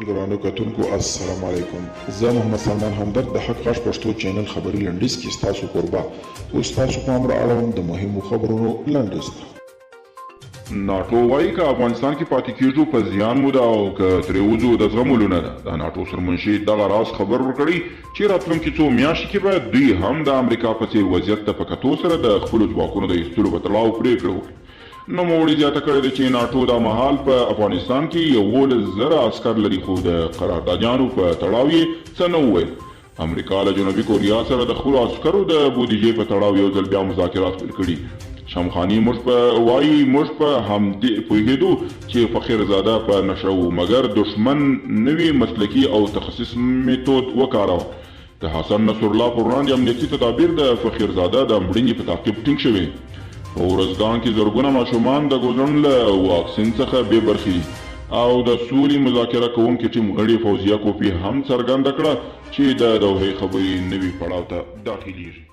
ګرانو کتونکو السلام علیکم. زه محمد سلمان همدرد د حق غږ پښتو چینل خبري لنډیز کې ستاسو کوربه اوس تاسو پام را اړوم د مهمو خبرونو لنډیز ته. ناټو وایي که افغانستان کې پاتې کېږو په زیان مو ده او که ترې وځو د زغملو نه ده. د ناټو سرمنشي دغه راز خبر ورکړی چې راتلونکي څو میاشتې کې به دوی هم د امریکا په څېر وضعیت ته په کتو سره د خپلو ځواکونو د ایستلو په تړاو پرېکړه وکړي. نوموړي زیاته کړې ده چې ناټو دا مهال په افغانستان کې 11,000 عسکر لري خو د قراردادیانو په تړاو یې څه نه وویل. امریکا له جنوبي کوریا سره د خپلو عسکرو د بودیجې په تړاو یو ځل بیا مذاکرات پیل کړي. شمخاني وایي موږ په همدې پوهېدو چې فخرزاده په نشه و مګر دښمن نوي مسلکي او تخصص میتود وکاروه. د حسن نصرالله پر وړاندې امنیتي تدابیر د فخرزاده د مړینې په تعقیب ټینګ شوي. په ورځګان کې زرګونه ماشومان د ګوزن له واکسین څخه بې برخې دي او د سولې مذاکره کوونکي ټیم غړي فوزیه کوفي هم څرګنده کړه چې د دوحې خبرې نوي پړاو ته داخلیږي.